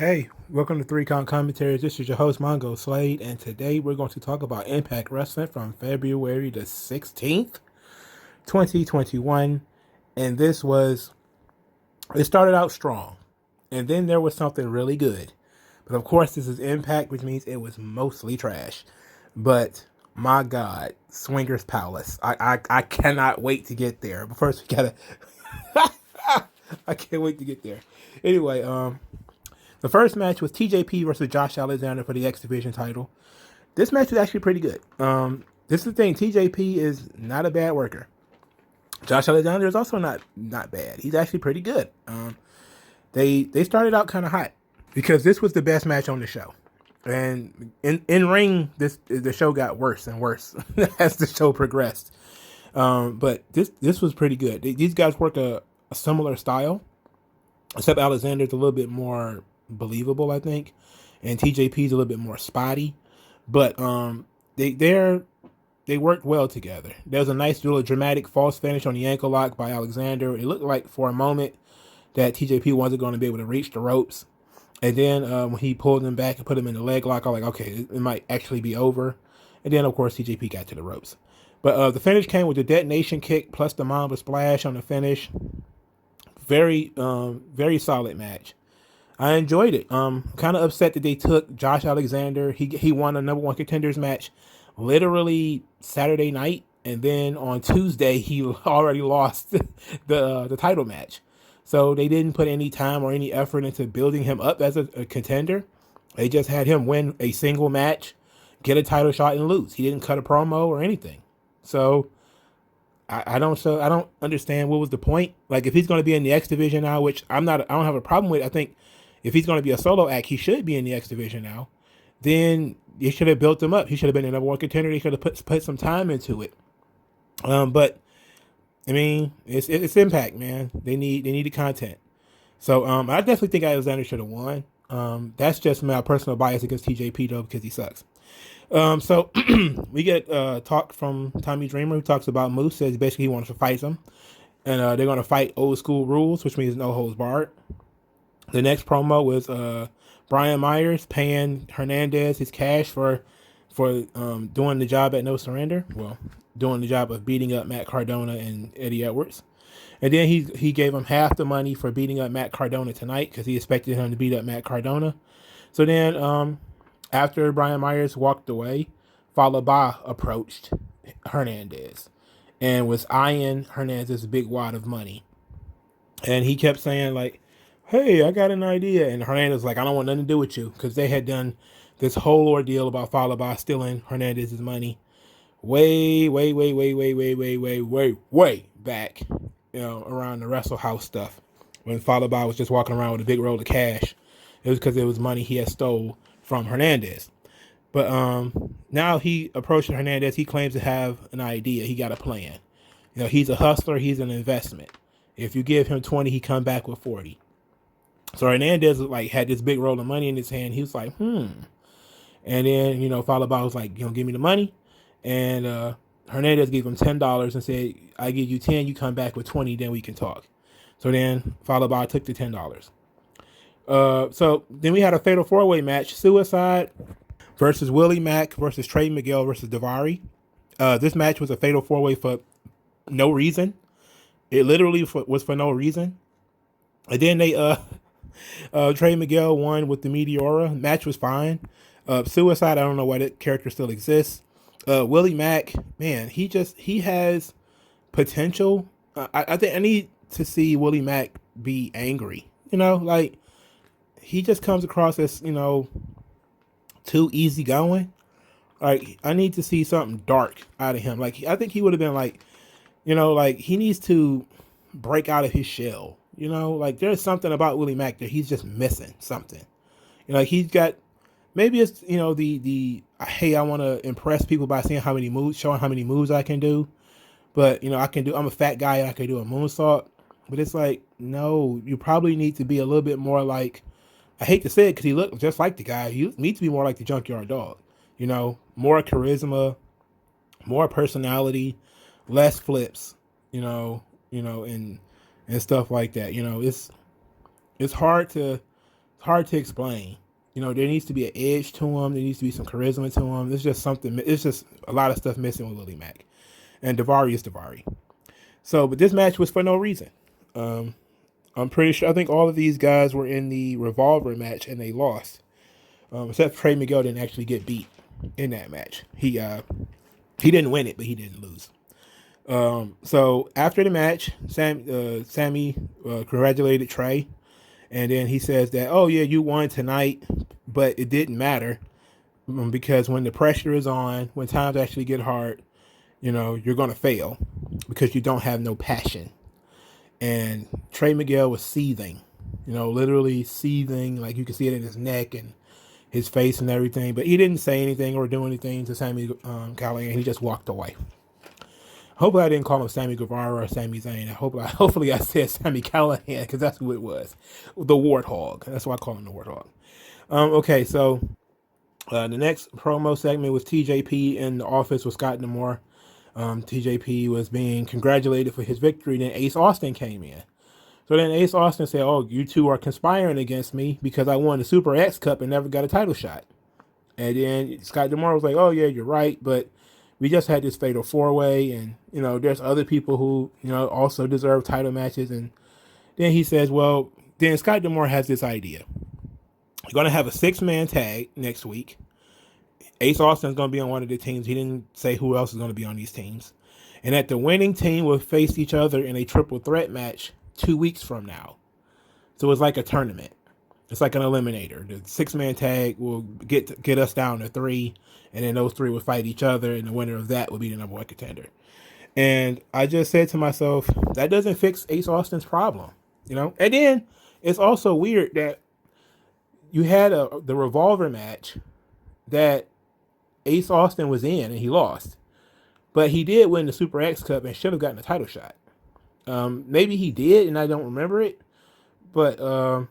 Hey, welcome to Three Count Commentaries. This is your host, Mongo Slade, and today we're going to talk about Impact Wrestling from February the 16th, 2021. And it started out strong, and then there was something really good. But of course, this is Impact, which means it was mostly trash. But my God, Swingers Palace. I cannot wait to get there. But first, we gotta. I can't wait to get there. Anyway, the first match was TJP versus Josh Alexander for the X Division title. This match was actually pretty good. This is the thing. TJP is not a bad worker. Josh Alexander is also not bad. He's actually pretty good. They started out kind of hot because this was the best match on the show, and in ring the show got worse and worse as the show progressed. But this was pretty good. These guys work a similar style, except Alexander's a little bit more believable, I think, and TJP's a little bit more spotty. But they worked well together. There was a nice little dramatic false finish on the ankle lock by Alexander. It looked like for a moment that TJP wasn't going to be able to reach the ropes. And then when he pulled him back and put him in the leg lock, I was like, okay, it might actually be over. And then, of course, TJP got to the ropes. But the finish came with the detonation kick plus the Mamba splash on the finish. Very solid match. I enjoyed it. Kind of upset that they took Josh Alexander. He won a number one contenders match literally Saturday night, and then on Tuesday he already lost the title match. So they didn't put any time or any effort into building him up as a contender. They just had him win a single match, get a title shot, and lose. He didn't cut a promo or anything. So I don't understand what was the point. Like, if he's going to be in the X division now, which I don't have a problem with. I think if he's going to be a solo act, he should be in the X division now. Then you should have built him up. He should have been the number one contender. He could have put some time into it. But I mean, it's Impact, man. They need the content. So I definitely think Alexander should have won. That's just my personal bias against TJP though, because he sucks. So we get talk from Tommy Dreamer, who talks about Moose. Says basically he wants to fight him, and they're going to fight old school rules, which means no holds barred. The next promo was Brian Myers paying Hernandez his cash for doing the job at No Surrender. Well, doing the job of beating up Matt Cardona and Eddie Edwards. And then he gave him half the money for beating up Matt Cardona tonight because he expected him to beat up Matt Cardona. So then after Brian Myers walked away, Falaba approached Hernandez and was eyeing Hernandez's big wad of money. And he kept saying, like, hey, I got an idea. And Hernandez was like, I don't want nothing to do with you, because they had done this whole ordeal about Falaba stealing Hernandez's money way back, around the Wrestle House stuff, when Falaba was just walking around with a big roll of cash. It was because it was money he had stole from Hernandez. But now he approached Hernandez. He claims to have an idea. He got a plan. He's a hustler. He's an investment. If you give him 20, he come back with 40. So Hernandez had this big roll of money in his hand. He was like, And then, Falaba was like, give me the money. And Hernandez gave him $10 and said, I give you 10, you come back with 20, then we can talk. So then Falaba took the $10. So then we had a fatal four-way match: Suicide versus Willie Mack versus Trey Miguel versus Daivari. This match was a fatal four-way for no reason. It literally was for no reason. And then Trey Miguel won with the Meteora. Match was fine. Suicide, I don't know why that character still exists. Willie Mack, man, he has potential. I think I need to see Willie Mack be angry. He just comes across as, too easygoing. Like, I need to see something dark out of him. I think he would have been he needs to break out of his shell. There's something about Willie Mack that he's just missing something. He's got, maybe it's, the hey, I want to impress people by showing how many moves I can do. But, I'm a fat guy and I can do a moonsault. But it's like, no, you probably need to be a little bit more like, I hate to say it because he looked just like the guy. You need to be more like the Junkyard Dog. More charisma, more personality, less flips, and stuff like that. It's hard to It's hard to explain. You know, there needs to be an edge to him. There needs to be some charisma to him. There's just something. It's just a lot of stuff missing with Willie Mack, and Daivari is Daivari. So, but this match was for no reason. I'm pretty sure. I think all of these guys were in the Revolver match and they lost, except Trey Miguel didn't actually get beat in that match. He didn't win it, but he didn't lose. So after the match, Sammy congratulated Trey, and then he says that, oh yeah, you won tonight, but it didn't matter because when the pressure is on, when times actually get hard, you know, you're going to fail because you don't have no passion. And Trey Miguel was seething, you know, literally seething. Like you could see it in his neck and his face and everything. But he didn't say anything or do anything to Sammy Callahan. He just walked away. Hopefully I didn't call him Sammy Guevara or Sami Zayn. Hopefully I said Sammy Callahan because that's who it was. The Warthog. That's why I call him the Warthog. Okay, so the next promo segment was TJP in the office with Scott D'Amore. TJP was being congratulated for his victory. Then Ace Austin came in. So then Ace Austin said, oh, you two are conspiring against me because I won the Super X Cup and never got a title shot. And then Scott D'Amore was like, oh, yeah, you're right. But we just had this fatal 4-way. And, you know, there's other people who, you know, also deserve title matches. And then he says, well, then Scott D'Amore has this idea. You're going to have a 6-man tag next week. Ace Austin's going to be on one of the teams. He didn't say who else is going to be on these teams. And that the winning team will face each other in a triple threat match 2 weeks from now. So it's like a tournament. It's like an eliminator. The 6-man tag will get us down to 3. And then those 3 will fight each other. And the winner of that will be the number 1 contender. And I just said to myself, that doesn't fix Ace Austin's problem. You know? And then it's also weird that you had the Revolver match that Ace Austin was in and he lost. But he did win the Super X Cup and should have gotten a title shot. Maybe he did and I don't remember it. But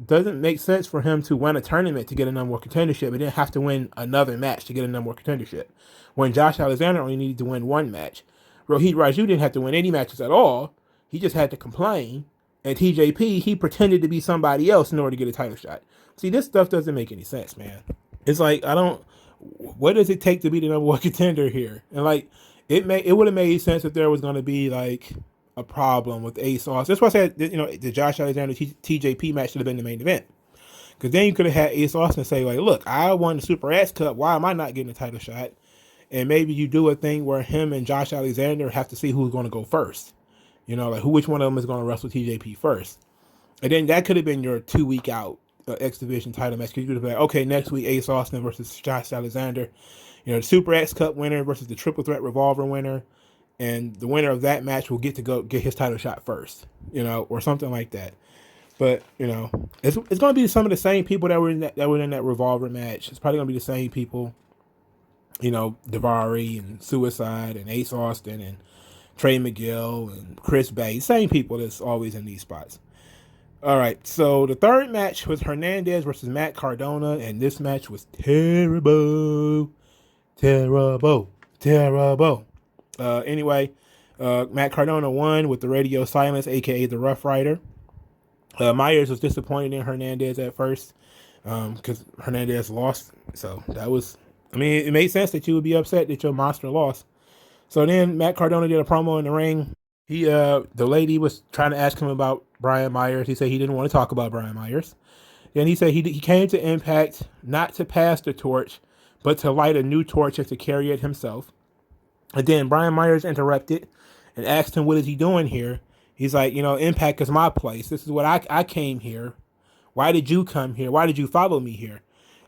doesn't make sense for him to win a tournament to get a number 1 contendership and then have to win another match to get a number 1 contendership. When Josh Alexander only needed to win 1 match. Rohit Raju didn't have to win any matches at all. He just had to complain. And TJP, he pretended to be somebody else in order to get a title shot. See, this stuff doesn't make any sense, man. It's like, what does it take to be the number 1 contender here? And like, it would have made sense if there was going to be like a problem with Ace Austin. That's why I said, you know, the Josh Alexander TJP match should have been the main event. Because then you could have had Ace Austin say like, look, I won the Super X Cup. Why am I not getting a title shot? And maybe you do a thing where him and Josh Alexander have to see who's going to go first. You know, like which one of them is going to wrestle TJP first. And then that could have been your 2-week out X Division title match. Because you could have been like, okay, next week Ace Austin versus Josh Alexander. You know, the Super X Cup winner versus the Triple Threat Revolver winner. And the winner of that match will get to go get his title shot first. You know, or something like that. But, you know, it's going to be some of the same people that were in that Revolver match. It's probably going to be the same people. You know, Daivari and Suicide and Ace Austin and Trey Miguel and Chris Bay. Same people that's always in these spots. All right, so the third match was Hernandez versus Matt Cardona, and this match was terrible. Anyway, Matt Cardona won with the radio silence, a.k.a. the Rough Rider. Myers was disappointed in Hernandez at first because Hernandez lost. So that was, I mean, it made sense that you would be upset that your monster lost. So then Matt Cardona did a promo in the ring. The lady was trying to ask him about Brian Myers. He said he didn't want to talk about Brian Myers. Then he said he came to Impact not to pass the torch, but to light a new torch and to carry it himself. And then Brian Myers interrupted and asked him, what is he doing here? He's like, you know, Impact is my place. This is what I came here. Why did you come here? Why did you follow me here?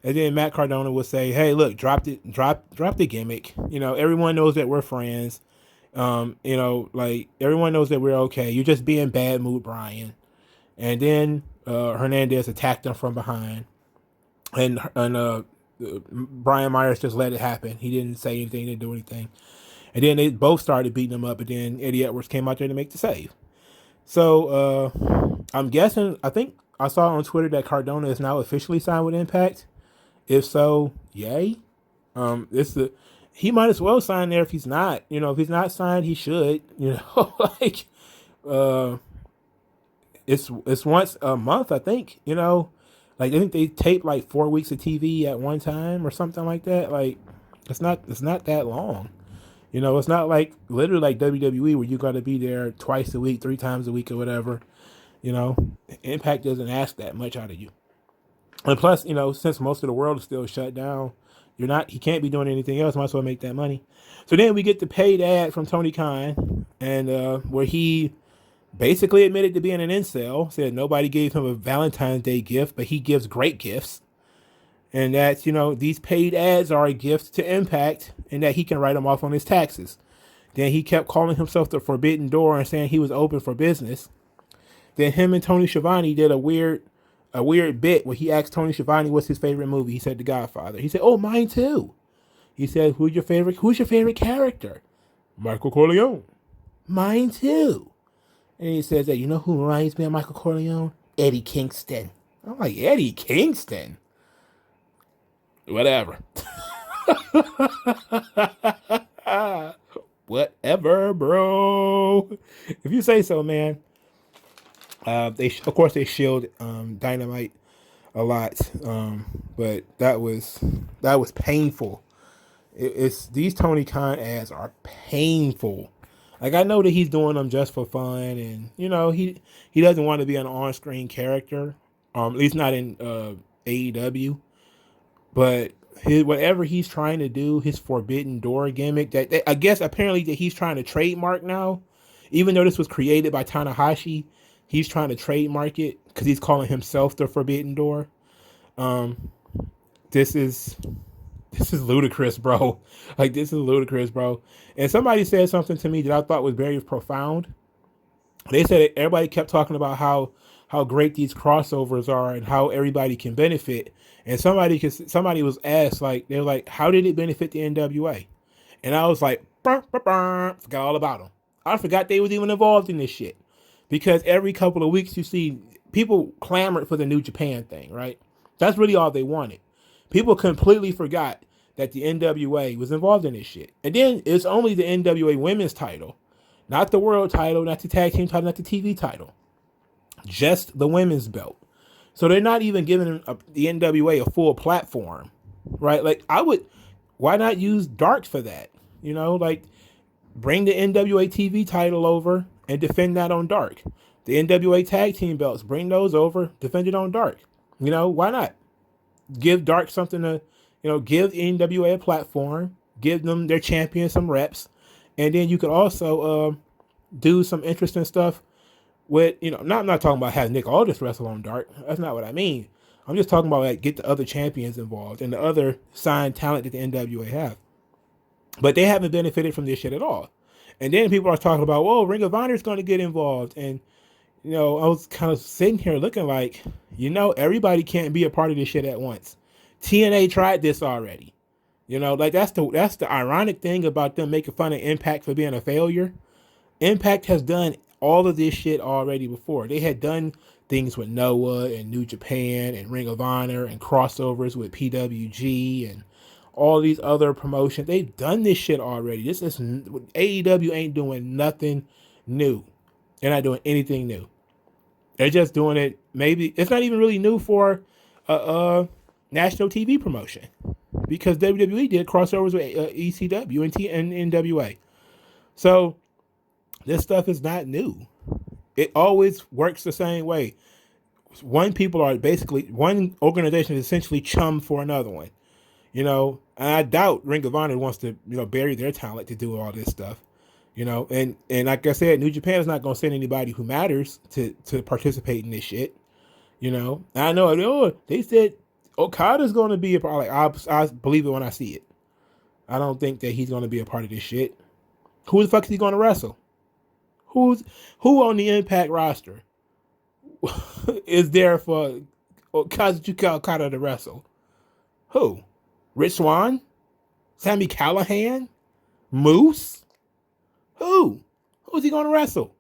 And then Matt Cardona would say, hey, look, drop the gimmick. You know, everyone knows that we're friends. You know, like everyone knows that we're okay. You're just being bad mood, Brian. And then Hernandez attacked him from behind. And Brian Myers just let it happen. He didn't say anything, didn't do anything. And then they both started beating him up. And then Eddie Edwards came out there to make the save. So I'm guessing, I think I saw on Twitter that Cardona is now officially signed with Impact. If so, yay. He might as well sign there if he's not. You know, if he's not signed, he should. You know, like it's once a month, I think. You know, Like, I think they taped like 4 weeks of TV at one time or something like that. Like, it's not that long. You know, it's not like literally like WWE where you got to be there twice a week, 3 times a week, or whatever. You know, Impact doesn't ask that much out of you. And plus, you know, since most of the world is still shut down, he can't be doing anything else. Might as well make that money. So then we get the paid ad from Tony Khan, and where he basically admitted to being an incel, said nobody gave him a Valentine's Day gift, but he gives great gifts. And that, you know, these paid ads are a gift to Impact and that he can write them off on his taxes. Then he kept calling himself the Forbidden Door and saying he was open for business. Then him and Tony Schiavone did a weird bit where he asked Tony Schiavone what's his favorite movie. He said The Godfather. He said, "Oh, mine too." He said, Who's your favorite character?" "Michael Corleone." "Mine too." And he says that, "You know who reminds me of Michael Corleone? Eddie Kingston." I'm like, Eddie Kingston? Whatever. Whatever, bro. If you say so, man. Of course they shield Dynamite a lot, but that was painful. It's these Tony Khan ads are painful. Like, I know that he's doing them just for fun, and you know he doesn't want to be an on-screen character, at least not in AEW. But whatever he's trying to do, his Forbidden Door gimmick, that I guess apparently that he's trying to trademark now, even though this was created by Tanahashi, he's trying to trademark it because he's calling himself the Forbidden Door. This is ludicrous, bro. Like, this is ludicrous, bro. And somebody said something to me that I thought was very profound. They said everybody kept talking about how great these crossovers are and how everybody can benefit. And somebody was asked, like, they were like, how did it benefit the NWA? And I was like, forgot all about them. I forgot they was even involved in this shit. Because every couple of weeks you see people clamored for the New Japan thing, right? That's really all they wanted. People completely forgot that the NWA was involved in this shit. And then it's only the NWA women's title, not the world title, not the tag team title, not the TV title. Just the women's belt. So they're not even giving the NWA a full platform, right? Like, why not use Dark for that? You know, like, bring the NWA TV title over and defend that on Dark. The NWA tag team belts, bring those over, defend it on Dark. You know, why not? Give Dark something to, you know, give NWA a platform, give them their champion some reps, and then you could also do some interesting stuff with, you know, I'm not talking about having Nick Aldis wrestle on Dark. That's not what I mean. I'm just talking about, like, get the other champions involved and the other signed talent that the NWA have. But they haven't benefited from this shit at all. And then people are talking about, whoa, Ring of Honor is going to get involved. And, you know, I was kind of sitting here looking like, you know, everybody can't be a part of this shit at once. TNA tried this already. You know, like, that's the ironic thing about them making fun of Impact for being a failure. Impact has done all of this shit already before. They had done things with Noah and New Japan and Ring of Honor and crossovers with PWG and all these other promotions. They've done this shit already. This is AEW ain't doing nothing new. They're not doing anything new. They're just doing it. Maybe it's not even really new for a national TV promotion, because WWE did crossovers with ECW and NWA. So this stuff is not new. It always works the same way. One organization is essentially chum for another one. You know, and I doubt Ring of Honor wants to, you know, bury their talent to do all this stuff. You know, and like I said, New Japan is not going to send anybody who matters to participate in this shit. You know, and I know they said Okada's going to be a part. Like, I believe it when I see it. I don't think that he's going to be a part of this shit. Who the fuck is he going to wrestle? Who on the Impact roster is there for Kazuchika Okada to wrestle? Who? Rich Swann? Sami Callihan? Moose? Who's he going to wrestle?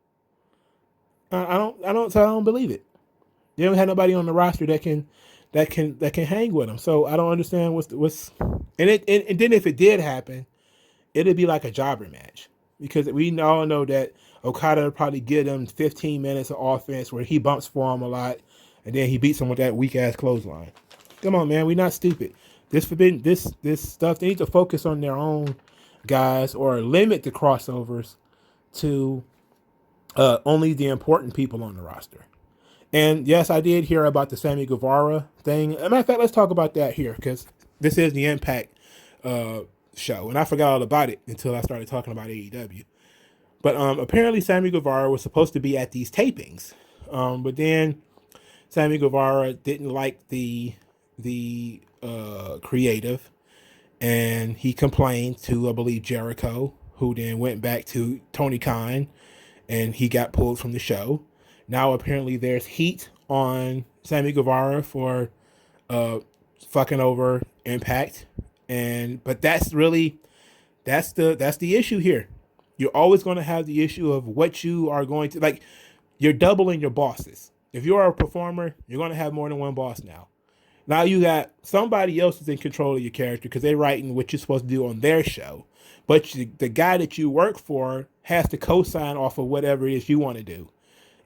I don't believe it. They don't have nobody on the roster that can hang with him. So I don't understand what's and then if it did happen, it'd be like a jobber match, because we all know that Okada would probably give them 15 minutes of offense where he bumps for him a lot. and then he beats him with that weak ass clothesline. Come on, man, we're not stupid. This stuff, they need to focus on their own guys or limit the crossovers to only the important people on the roster. And yes, I did hear about the Sammy Guevara thing. As a matter of fact, let's talk about that here because this is the Impact show, and I forgot all about it until I started talking about AEW. But apparently, Sammy Guevara was supposed to be at these tapings, but then Sammy Guevara didn't like the creative, and he complained to, I believe, Jericho, who then went back to Tony Khan, and he got pulled from the show. Now apparently there's heat on Sammy Guevara for fucking over Impact, but that's the issue here. You're always going to have the issue of what you are going to like. You're doubling your bosses. If you're a performer, you're going to have more than one boss now. Now you got somebody else is in control of your character because they're writing what you're supposed to do on their show. But the guy that you work for has to co-sign off of whatever it is you want to do.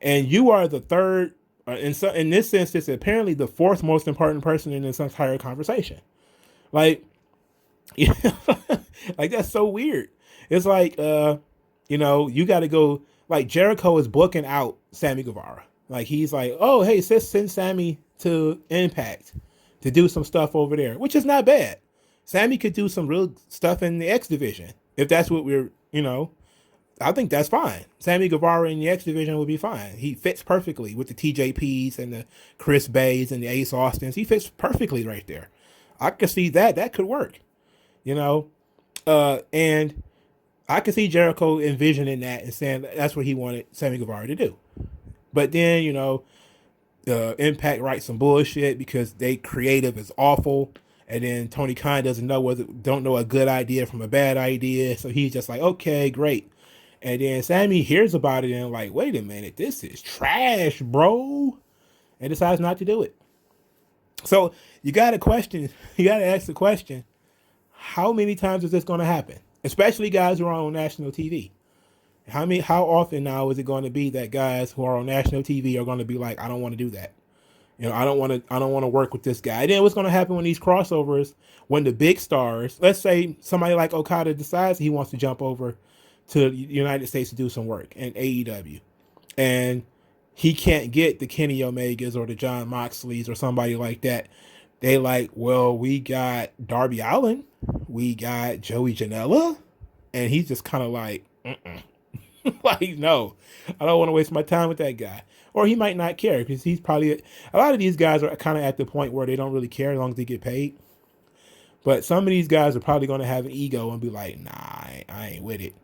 And you are the third, in this sense, it's apparently the fourth most important person in this entire conversation. Like, like that's so weird. It's like, you got to go, like Jericho is booking out Sammy Guevara. Like he's like, oh, hey, send Sammy to Impact to do some stuff over there, which is not bad. Sammy could do some real stuff in the X division. If that's what I think that's fine. Sammy Guevara in the X division would be fine. He fits perfectly with the TJPs and the Chris Bays and the Ace Austins. He fits perfectly right there. I could see that could work, and I could see Jericho envisioning that and saying that's what he wanted Sammy Guevara to do. But then, Impact writes some bullshit because they creative is awful. And then Tony Khan don't know a good idea from a bad idea. So he's just like, okay, great. And then Sammy hears about it and like, wait a minute, this is trash, bro. And decides not to do it. So you got to ask the question, how many times is this going to happen? Especially guys who are on national TV. How often now is it going to be that guys who are on national TV are going to be like, I don't want to do that. I don't want to work with this guy. And then what's going to happen when these crossovers, when the big stars, let's say somebody like Okada decides he wants to jump over to the United States to do some work in AEW, and he can't get the Kenny Omegas or the John Moxleys or somebody like that. They like, well, we got Darby Allin, we got Joey Janela, and he's just kind of like, like, no, I don't want to waste my time with that guy. Or he might not care because he's probably, a lot of these guys are kind of at the point where they don't really care as long as they get paid. But some of these guys are probably going to have an ego and be like, nah, I ain't with it.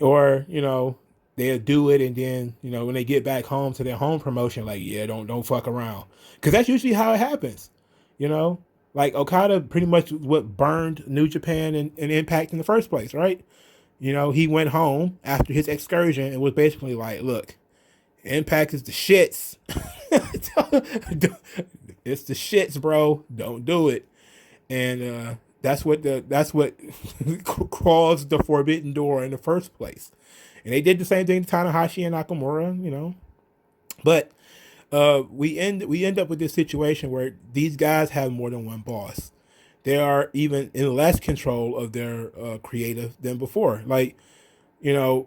Or, they'll do it and then, when they get back home to their home promotion, like, yeah, don't fuck around. Because that's usually how it happens. Like Okada pretty much what burned New Japan and Impact in the first place, right? He went home after his excursion and was basically like, look, Impact is the shits. It's the shits, bro. Don't do it. And that's what caused the Forbidden Door in the first place. And they did the same thing to Tanahashi and Nakamura, But we end up with this situation where these guys have more than one boss. They are even in less control of their creative than before. Like, it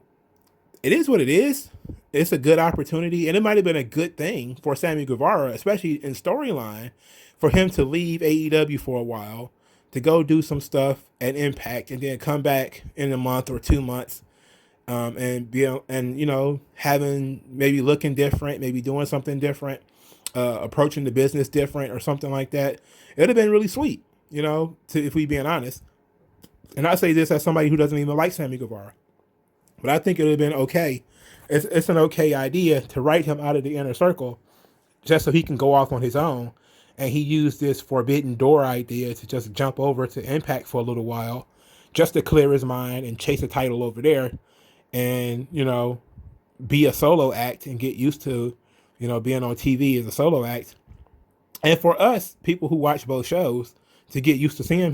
is what it is. It's a good opportunity, and it might have been a good thing for Sammy Guevara, especially in storyline, for him to leave AEW for a while, to go do some stuff at Impact, and then come back in a month or 2 months, having maybe looking different, maybe doing something different, approaching the business different or something like that. It'd have been really sweet, if we being honest. And I say this as somebody who doesn't even like Sammy Guevara, but I think it would have been okay. It's an okay idea to write him out of the inner circle just so he can go off on his own. And he used this Forbidden Door idea to just jump over to Impact for a little while just to clear his mind and chase a title over there and, be a solo act and get used to, being on TV as a solo act. And for us, people who watch both shows, to get used to seeing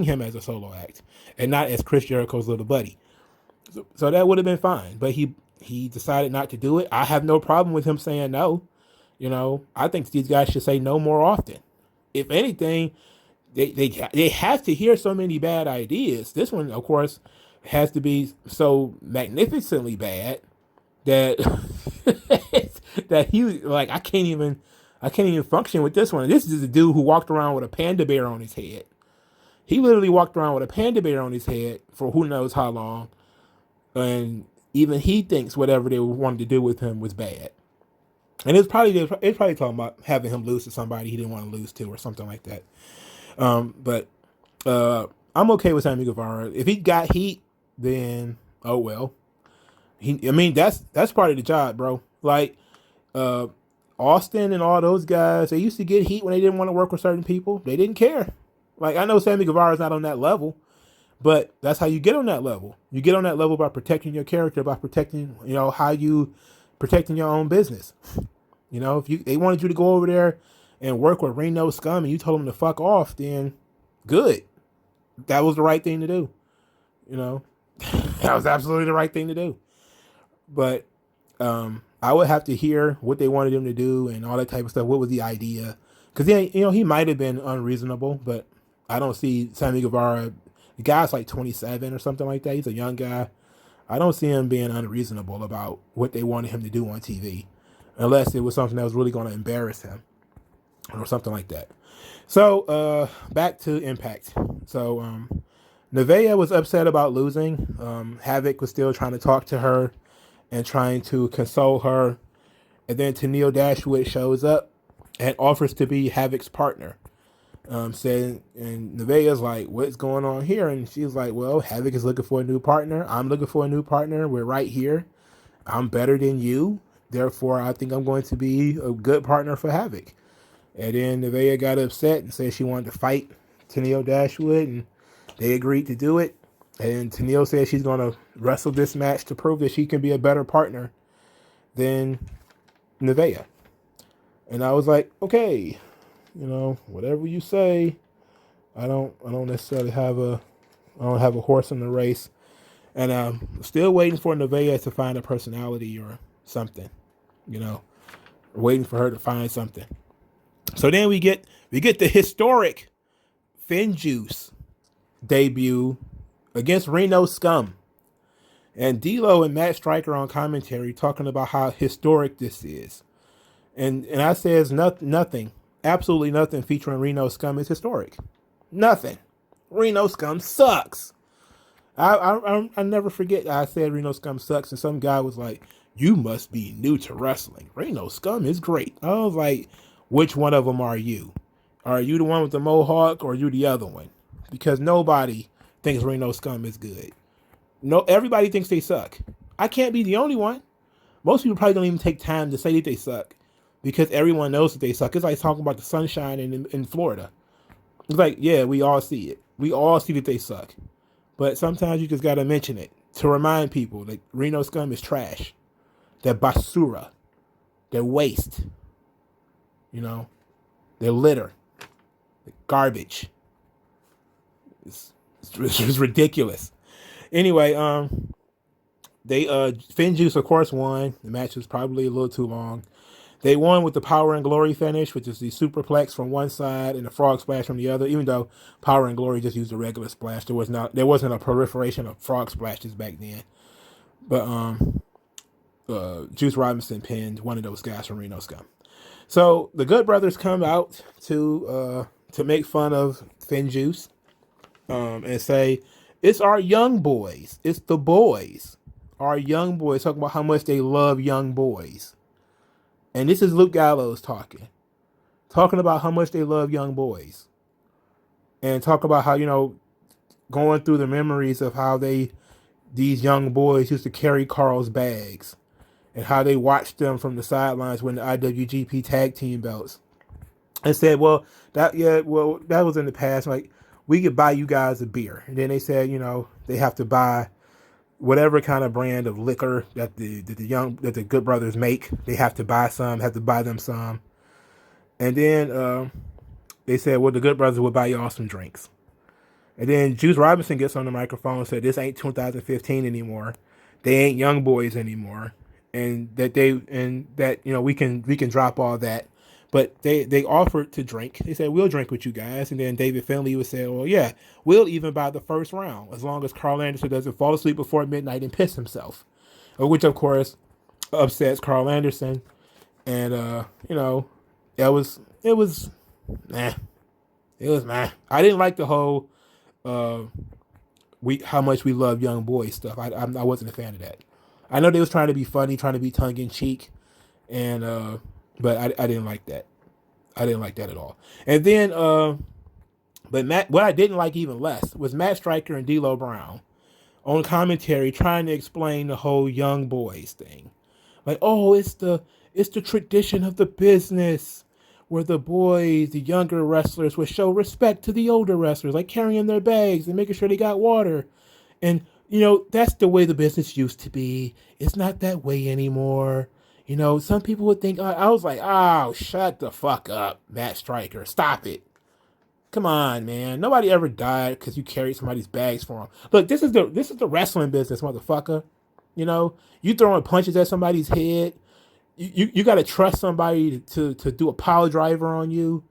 him as a solo act and not as Chris Jericho's little buddy. So that would have been fine. But he decided not to do it. I have no problem with him saying no. You know, I think these guys should say no more often. If anything, they have to hear so many bad ideas. This one, of course, has to be so magnificently bad that that he like I can't even function with this one. This is a dude who walked around with a panda bear on his head. He literally walked around with a panda bear on his head for who knows how long, and even he thinks whatever they wanted to do with him was bad. And it's probably talking about having him lose to somebody he didn't want to lose to or something like that. But I'm okay with Sammy Guevara. If he got heat, then oh well. I mean that's part of the job, bro. Like uh, Austin and all those guys, they used to get heat when they didn't want to work with certain people. They didn't care. Like I know Sammy Guevara's not on that level, but that's how you get on that level. You get on that level by protecting your character, by protecting, how you protecting your own business. If they wanted you to go over there and work with Reno Scum and you told them to fuck off, then good. That was the right thing to do. You know, that was absolutely the right thing to do. But I would have to hear what they wanted him to do and all that type of stuff. What was the idea? Because he might have been unreasonable, but I don't see Sammy Guevara. The guy's like 27 or something like that. He's a young guy. I don't see him being unreasonable about what they wanted him to do on TV, unless it was something that was really going to embarrass him or something like that. So back to Impact. So Nevaeh was upset about losing. Havoc was still trying to talk to her and trying to console her. And then Tennille Dashwood shows up and offers to be Havoc's partner. And Nevaeh's like, what's going on here? And she's like, well, Havoc is looking for a new partner. I'm looking for a new partner. We're right here. I'm better than you. Therefore, I think I'm going to be a good partner for Havoc. And then Nevaeh got upset and said she wanted to fight Tennille Dashwood, and they agreed to do it. And Tennille said she's going to wrestle this match to prove that she can be a better partner than Nevaeh. And I was like, okay, whatever you say. I don't necessarily have a horse in the race. And I'm still waiting for Nevaeh to find a personality or something, waiting for her to find something. So then we get the historic FinJuice debut against Reno Scum. And D'Lo and Matt Striker on commentary talking about how historic this is. And I says nothing, absolutely nothing featuring Reno Scum is historic. Nothing. Reno Scum sucks. I never forget I said Reno Scum sucks, and some guy was like, you must be new to wrestling. Reno Scum is great. I was like, which one of them are you? Are you the one with the mohawk or are you the other one? Because nobody thinks Reno Scum is good. No, everybody thinks they suck. I can't be the only one. Most people probably don't even take time to say that they suck because everyone knows that they suck. It's like talking about the sunshine in Florida. It's like, yeah, we all see it. We all see that they suck. But sometimes you just got to mention it to remind people that Reno Scum is trash. They're basura. They're waste. They're litter. They're garbage. It's ridiculous. Anyway, FinJuice of course won. The match was probably a little too long. They won with the Power and Glory finish, which is the superplex from one side and the frog splash from the other. Even though Power and Glory just used a regular splash, there wasn't a proliferation of frog splashes back then. But Juice Robinson pinned one of those guys from Reno Scum. So the Good Brothers come out to make fun of FinJuice and say, it's our young boys. It's the boys. Our young boys, talking about how much they love young boys. And this is Luke Gallows talking about how much they love young boys. And talk about how, going through the memories of how these young boys used to carry Carl's bags. And how they watched them from the sidelines win the IWGP tag team belts. And said, that was in the past. Like, we could buy you guys a beer. And then they said, they have to buy whatever kind of brand of liquor that the Good Brothers make. They have to buy them some. And then they said, the Good Brothers will buy y'all some drinks. And then Juice Robinson gets on the microphone and said, this ain't 2015 anymore. They ain't young boys anymore. we can drop all that. But they offered to drink. They said, we'll drink with you guys. And then David Finley would say, well, yeah, we'll even buy the first round as long as Carl Anderson doesn't fall asleep before midnight and piss himself. Which, of course, upsets Carl Anderson. And, it was, nah. It was, man. I didn't like the whole, how much we love young boys stuff. I wasn't a fan of that. I know they was trying to be funny, trying to be tongue in cheek. And, but I didn't like that. I didn't like that at all. And then, but what I didn't like even less was Matt Stryker and D'Lo Brown on commentary trying to explain the whole young boys thing. Like, oh, it's the tradition of the business where the boys, the younger wrestlers, would show respect to the older wrestlers, like carrying their bags and making sure they got water. And, that's the way the business used to be. It's not that way anymore. Some people would think, I was like, oh, shut the fuck up, Matt Stryker. Stop it. Come on, man. Nobody ever died because you carried somebody's bags for them. Look, this is the wrestling business, motherfucker. You throwing punches at somebody's head. You got to trust somebody to do a power driver on you.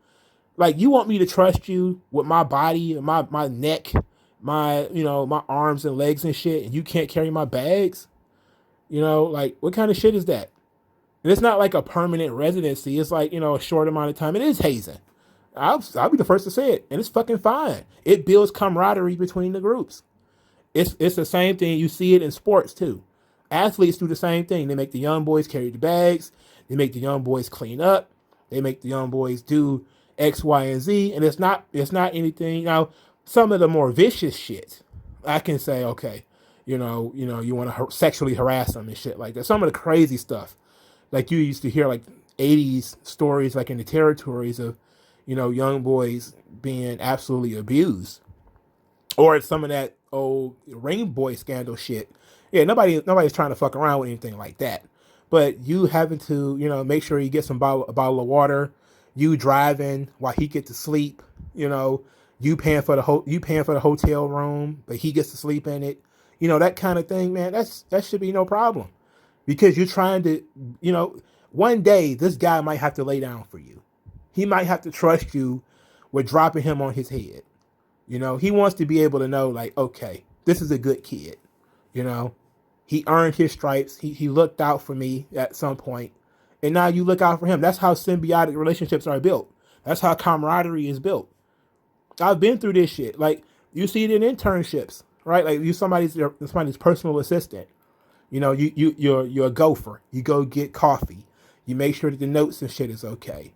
Like, you want me to trust you with my body and my neck, my arms and legs and shit, and you can't carry my bags? Like, what kind of shit is that? And it's not like a permanent residency. It's like, a short amount of time. It is hazing. I'll be the first to say it. And it's fucking fine. It builds camaraderie between the groups. It's the same thing. You see it in sports too. Athletes do the same thing. They make the young boys carry the bags. They make the young boys clean up. They make the young boys do X, Y, and Z. And it's not anything. Now, some of the more vicious shit, I can say, okay, you want to sexually harass them and shit like that. Some of the crazy stuff, like you used to hear, like 80s stories, like in the territories of, young boys being absolutely abused, or some of that old Ring Boy scandal shit. Yeah, nobody's trying to fuck around with anything like that. But you having to, make sure you get a bottle of water, you driving while he gets to sleep, you paying for the hotel room, but he gets to sleep in it, that kind of thing, man. That should be no problem, because you're trying to, one day this guy might have to lay down for you. He might have to trust you with dropping him on his head. He wants to be able to know, like, okay, this is a good kid. He earned his stripes. He looked out for me at some point, and now you look out for him. That's how symbiotic relationships are built. That's how camaraderie is built. I've been through this shit. Like, you see it in internships, right? Like, you somebody's personal assistant. You're a gopher. You go get coffee. You make sure that the notes and shit is okay.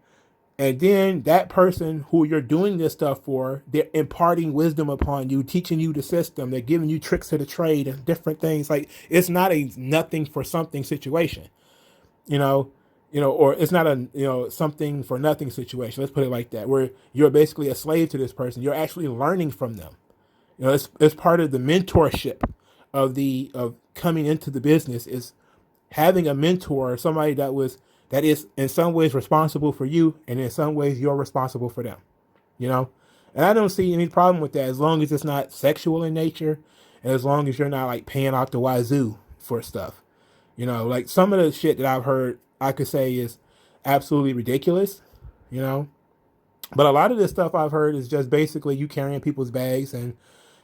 And then that person who you're doing this stuff for, they're imparting wisdom upon you, teaching you the system. They're giving you tricks of the trade and different things. Like, it's not a nothing for something situation, or it's not a, something for nothing situation. Let's put it like that, where you're basically a slave to this person. You're actually learning from them. It's part of the mentorship of coming into the business, is having a mentor, somebody that is in some ways responsible for you, and in some ways you're responsible for them, And I don't see any problem with that, as long as it's not sexual in nature, and as long as you're not like paying out the wazoo for stuff. Like some of the shit that I've heard, I could say is absolutely ridiculous, But a lot of this stuff I've heard is just basically you carrying people's bags, and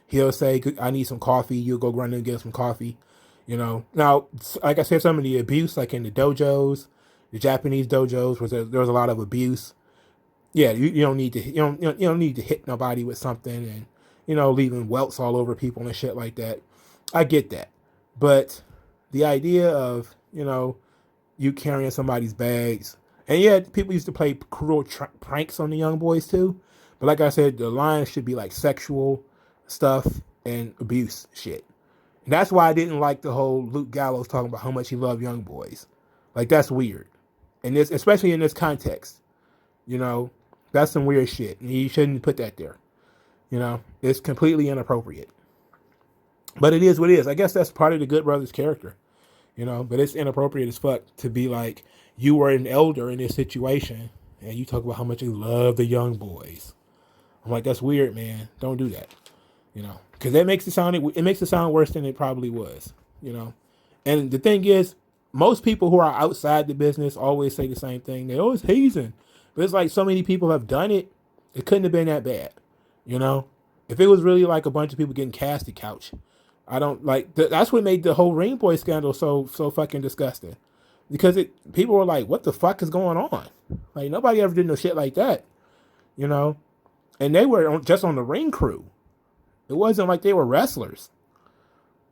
he'll say, I need some coffee. You'll go run and get some coffee, Now, like I said, some of the abuse, like in the dojos, the Japanese dojos, where there was a lot of abuse. Yeah, you don't need to you don't need to hit nobody with something and leaving welts all over people and shit like that. I get that, but the idea of you carrying somebody's bags, and yeah, people used to play cruel pranks on the young boys too. But like I said, the line should be like sexual stuff and abuse shit. And that's why I didn't like the whole Luke Gallows talking about how much he loved young boys. Like, that's weird. And this, especially in this context, that's some weird shit. And you shouldn't put that there. It's completely inappropriate. But it is what it is. I guess that's part of the Good Brothers character, but it's inappropriate as fuck to be like, you were an elder in this situation and you talk about how much you love the young boys. I'm like, that's weird, man. Don't do that, because it makes it sound worse than it probably was, And the thing is, most people who are outside the business always say the same thing. They always hazing. But it's like so many people have done it. It couldn't have been that bad. You know? If it was really like a bunch of people getting cast the couch. I don't like that's what made the whole Ring Boy scandal so fucking disgusting. Because people were like, what the fuck is going on? Like nobody ever did no shit like that. You know? And they were just on the ring crew. It wasn't like they were wrestlers.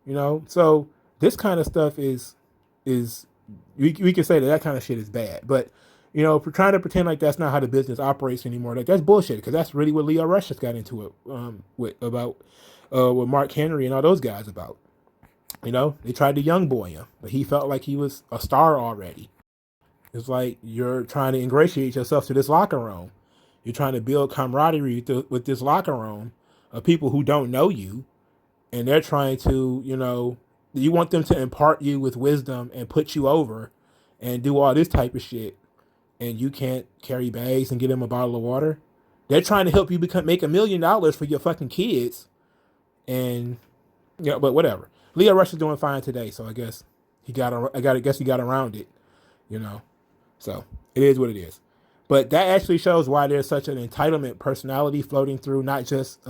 You know? So this kind of stuff is we can say that kind of shit is bad. But, you know, trying to pretend like that's not how the business operates anymore, like that's bullshit. Because that's really what Leo Rush just got into it with Mark Henry and all those guys about. You know, they tried to young boy him, but he felt like he was a star already. It's like you're trying to ingratiate yourself to this locker room. You're trying to build camaraderie with this locker room of people who don't know you, and they're trying to, you know, you want them to impart you with wisdom and put you over and do all this type of shit, and you can't carry bags and get them a bottle of water. They're trying to help you make $1 million for your fucking kids, and yeah, but whatever. Leo Rush is doing fine today, so I guess he got around it, you know. So it is what it is. But that actually shows why there's such an entitlement personality floating through not just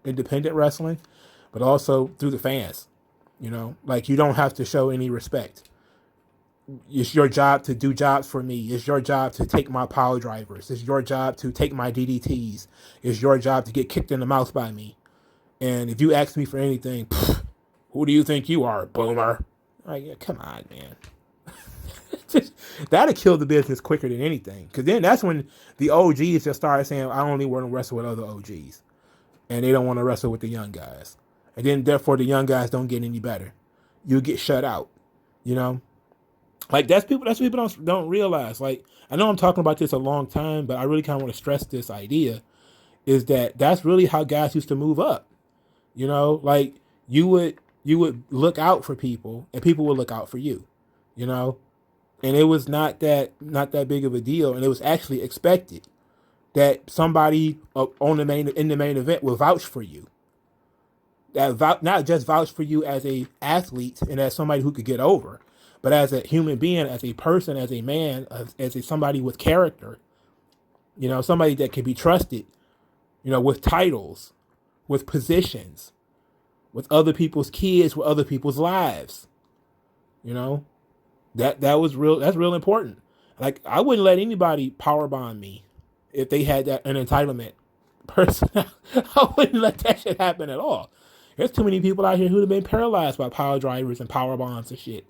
independent wrestling, but also through the fans. You know, like you don't have to show any respect. It's your job to do jobs for me. It's your job to take my power drivers. It's your job to take my DDTs. It's your job to get kicked in the mouth by me. And if you ask me for anything, who do you think you are, boomer? Like, yeah, come on, man. That'd kill the business quicker than anything. Because then that's when the OGs just started saying, I only want to wrestle with other OGs. And they don't want to wrestle with the young guys. And then, therefore, the young guys don't get any better. You get shut out. You know? Like, that's what people don't realize. Like, I know I'm talking about this a long time, but I really kind of want to stress this idea, is that that's really how guys used to move up. You know? Like, you would look out for people, and people would look out for you. You know? And it was not that big of a deal, and it was actually expected that somebody in the main event will vouch for you. That not just vouch for you as a athlete and as somebody who could get over, but as a human being, as a person, as a man, as somebody with character. You know, somebody that can be trusted. You know, with titles, with positions, with other people's kids, with other people's lives. You know. That was real. That's real important. Like, I wouldn't let anybody powerbomb me if they had an entitlement person. I wouldn't let that shit happen at all. There's too many people out here who'd have been paralyzed by power drivers and power bombs and shit.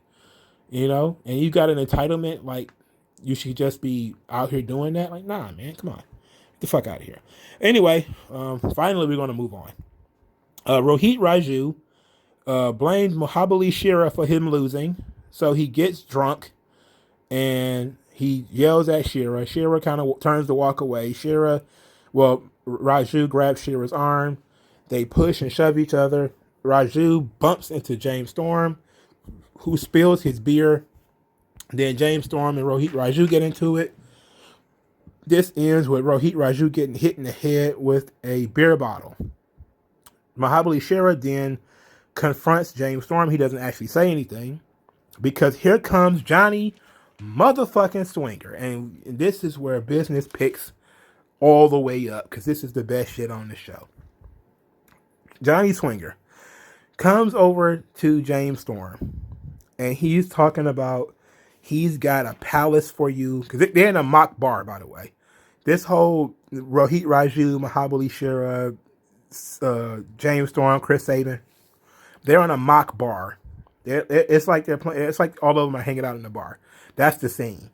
You know, and you got an entitlement, like you should just be out here doing that. Like, nah, man, come on, get the fuck out of here. Anyway, finally we're gonna move on. Rohit Raju blamed Mahabali Shera for him losing. So he gets drunk and he yells at Shera. Shera kind of turns to walk away. Raju grabs Shera's arm. They push and shove each other. Raju bumps into James Storm, who spills his beer. Then James Storm and Rohit Raju get into it. This ends with Rohit Raju getting hit in the head with a beer bottle. Mahabali Shera then confronts James Storm. He doesn't actually say anything, because here comes Johnny motherfucking Swinger. And this is where business picks all the way up, because this is the best shit on the show. Johnny Swinger comes over to James Storm, and he's talking about he's got a palace for you. Because they're in a mock bar, by the way. This whole Rohit Raju, Mahabali Shera, James Storm, Chris Sabin, they're on a mock bar. It's like they're playing. It's like all of them are hanging out in the bar. That's the scene.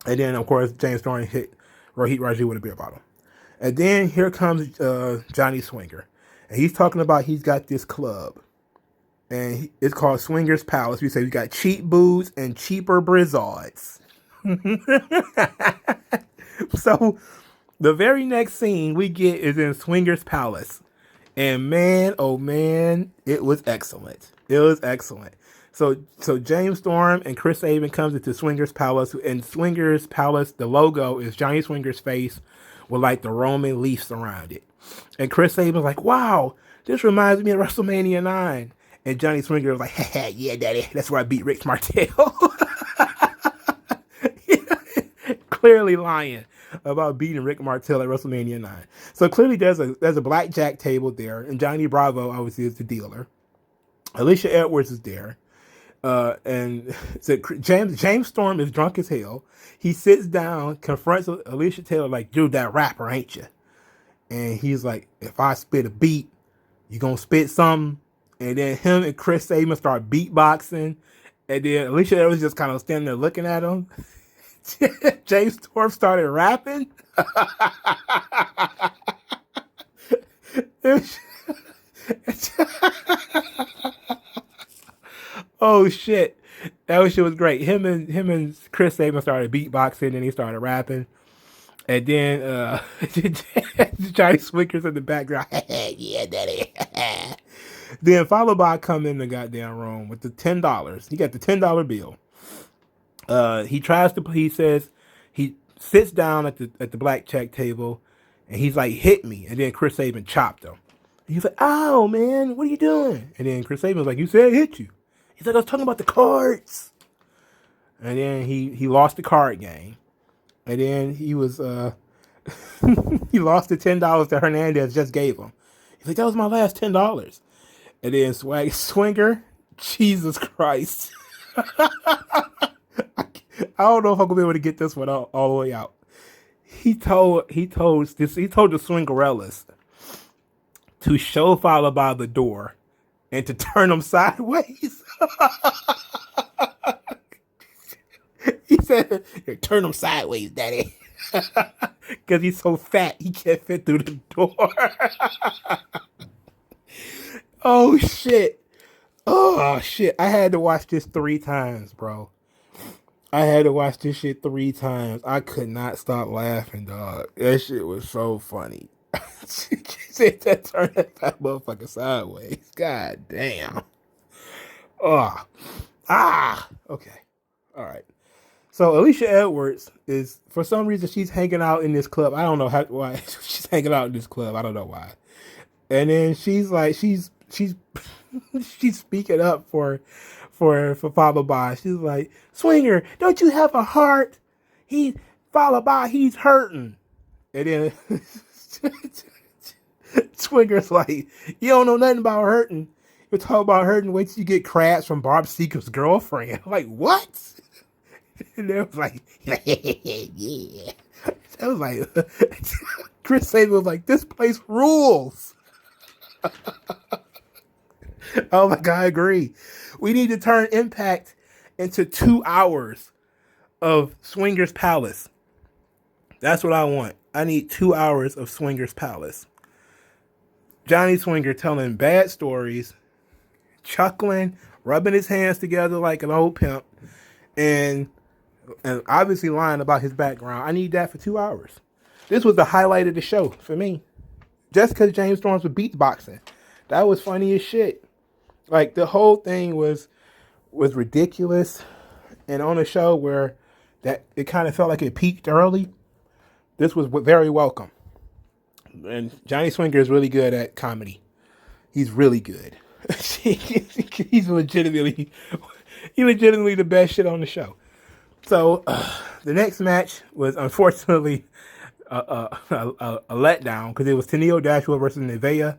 And then, of course, James Storm hit Rohit Raju with a beer bottle. And then here comes Johnny Swinger, and he's talking about he's got this club, and it's called Swinger's Palace. We say we got cheap booze and cheaper Brizards. So the very next scene we get is in Swinger's Palace, and man, oh man, it was excellent. It was excellent. So James Storm and Chris Sabin comes into Swinger's Palace, and Swinger's Palace, the logo is Johnny Swinger's face with like the Roman leaves around it. And Chris Sabin's like, wow, this reminds me of WrestleMania 9. And Johnny Swinger was like, yeah, daddy, that's where I beat Rick Martel. clearly lying about beating Rick Martel at WrestleMania 9. So clearly there's a blackjack table there, and Johnny Bravo obviously is the dealer. Alicia Edwards is there. And so James Storm is drunk as hell. He sits down, confronts Alicia Taylor like, "You're that rapper, ain't you?" And he's like, "If I spit a beat, you gonna spit something?" And then him and Chris Sabin start beatboxing. And then Alicia Edwards just kind of standing there looking at him. James Storm started rapping. Oh shit, that shit was great. Him and Chris Sabin started beatboxing, and he started rapping, and then Johnny Swinker's in the background. Yeah, daddy. Then followed by come in the goddamn room with the $10. He got the $10 bill. He tries to. He says he sits down at the blackjack table, and he's like, "Hit me," and then Chris Sabin chopped him. And he's like, "Oh man, what are you doing?" And then Chris Sabin was like, "You said I hit you." He's like, "I was talking about the cards." And then he lost the card game. And then he was he lost the $10 that Hernandez just gave him. He's like, "That was my last $10." And then Swinger, Jesus Christ. I don't know if I'm gonna be able to get this one all the way out. He told the Swingerellas to show Fowler by the door and to turn him sideways. He said, "Turn him sideways, daddy." Because he's so fat, he can't fit through the door. Oh, shit. Oh, shit. I had to watch this 3 times, bro. I had to watch this shit 3 times. I could not stop laughing, dog. That shit was so funny. She said that turn that fat motherfucker sideways. God damn. Oh. Okay. All right. So Alicia Edwards is, for some reason, she's hanging out in this club. I don't know why she's hanging out in this club. I don't know why. And then she's like, she's speaking up for Father By. She's like, "Swinger, don't you have a heart? Father By, he's hurting." And then Swinger's like, "You don't know nothing about hurting. You're talking about hurting. Wait till you get crabs from Barb Seeker's girlfriend." I'm like, what? And they was like, yeah. I was like, Chris Sabin was like, "This place rules." Oh my God, I agree. We need to turn Impact into 2 hours of Swingers Palace. That's what I want. I need 2 hours of Swingers Palace. Johnny Swinger telling bad stories, chuckling, rubbing his hands together like an old pimp, and obviously lying about his background. I need that for 2 hours. This was the highlight of the show for me. Just because James Storms was beatboxing. That was funny as shit. Like, the whole thing was ridiculous. And on a show where that it kind of felt like it peaked early, this was very welcome. And Johnny Swinger is really good at comedy. He's really good. He's legitimately the best shit on the show. So the next match was unfortunately a letdown because it was Tenille Dashwood versus Nevaeh.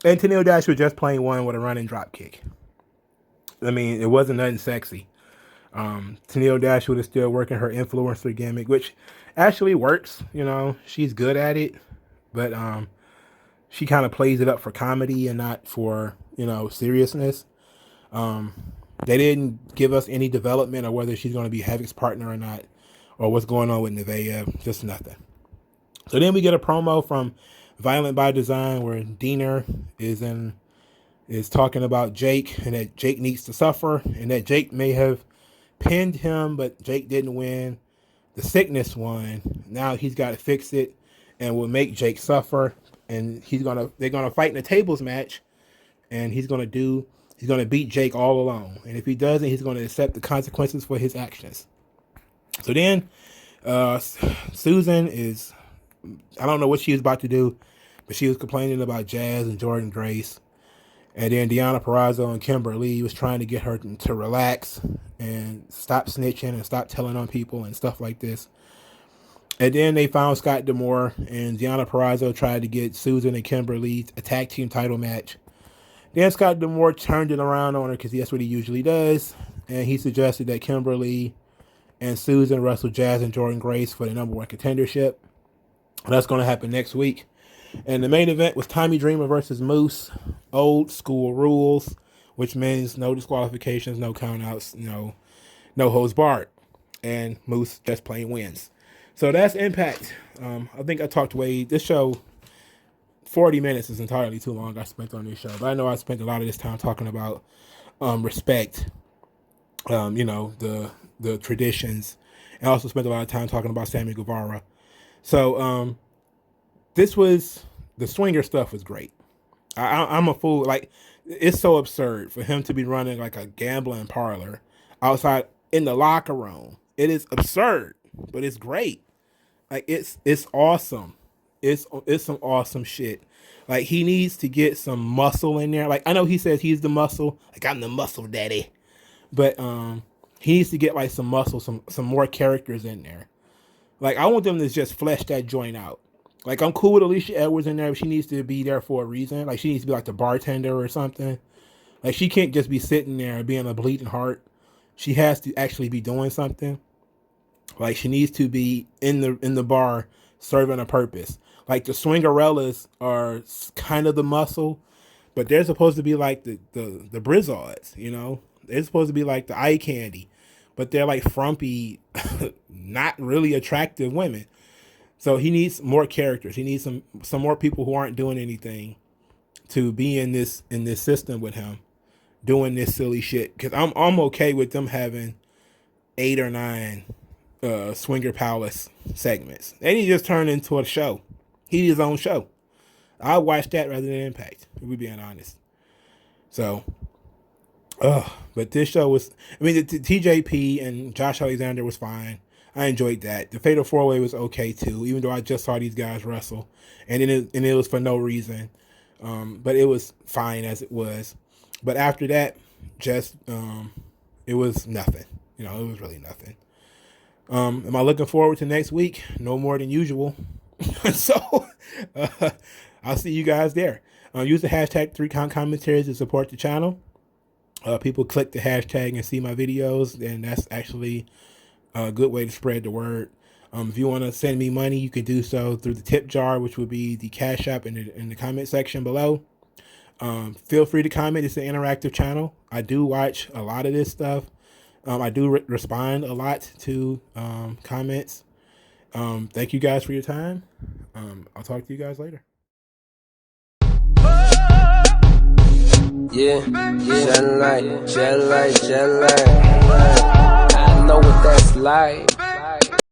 And Tenille Dashwood just plain won with a running drop kick. I mean, it wasn't nothing sexy. Tenille Dashwood is still working her influencer gimmick, which actually works. You know, she's good at it, but she kind of plays it up for comedy and not for, seriousness. They didn't give us any development or whether she's going to be Havoc's partner or not, or what's going on with Nevaeh. Just nothing. So then we get a promo from Violent by Design where Diener is talking about Jake and that Jake needs to suffer and that Jake may have pinned him, but Jake didn't win. The sickness won. Now he's got to fix it and will make Jake suffer. And they're gonna fight in a tables match, and he's gonna beat Jake all alone. And if he doesn't, he's gonna accept the consequences for his actions. So then Susan is, I don't know what she was about to do, but she was complaining about Jazz and Jordan Grace. And then Deonna Purrazzo and Kimber Lee was trying to get her to relax and stop snitching and stop telling on people and stuff like this. And then they found Scott D'Amore, and Deonna Purrazzo tried to get Susan and Kimberly a tag team title match. Then Scott D'Amore turned it around on her because that's what he usually does, and he suggested that Kimberly and Susan wrestle Jazz and Jordynne Grace for the #1 contendership. That's going to happen next week. And the main event was Tommy Dreamer versus Moose. Old school rules, which means no disqualifications, no countouts, no holds barred. And Moose just plain wins. So that's Impact. I think I talked this show, 40 minutes is entirely too long I spent on this show. But I know I spent a lot of this time talking about respect, the traditions, and also spent a lot of time talking about Sammy Guevara. So the swinger stuff was great. I'm a fool. Like, it's so absurd for him to be running like a gambling parlor outside in the locker room. It is absurd, but it's great. Like, it's awesome. It's some awesome shit. Like, he needs to get some muscle in there. Like, I know he says he's the muscle. Like, I'm the muscle daddy. But he needs to get like some muscle, some more characters in there. Like, I want them to just flesh that joint out. Like, I'm cool with Alicia Edwards in there, but she needs to be there for a reason. Like, she needs to be like the bartender or something. Like, she can't just be sitting there being a bleeding heart. She has to actually be doing something. Like, she needs to be in the bar serving a purpose. Like, the Swingerellas are kind of the muscle, but they're supposed to be like the Brizards, They're supposed to be like the eye candy, but they're like frumpy, not really attractive women. So he needs more characters. He needs some more people who aren't doing anything to be in this system with him, doing this silly shit. Because I'm okay with them having 8 or 9 Swinger Palace segments. And he just turned into a show. He needs his own show. I watch that rather than Impact, if we're being honest. So, but this show was, the TJP and Josh Alexander was fine. I enjoyed that. The Fatal 4-Way was okay too, even though I just saw these guys wrestle, and it was for no reason. But it was fine as it was. But after that, just it was nothing. It was really nothing. Am I looking forward to next week? No more than usual. So I'll see you guys there. Use the hashtag 3Count Commentaries to support the channel. People click the hashtag and see my videos, and that's actually a good way to spread the word. If you want to send me money, you can do so through the tip jar, which would be the Cash App in the comment section below. Feel free to comment. It's an interactive channel. I do watch a lot of this stuff. I do respond a lot to comments. Thank you guys for your time. I'll talk to you guys later. Yeah, shed light. I know what that's like.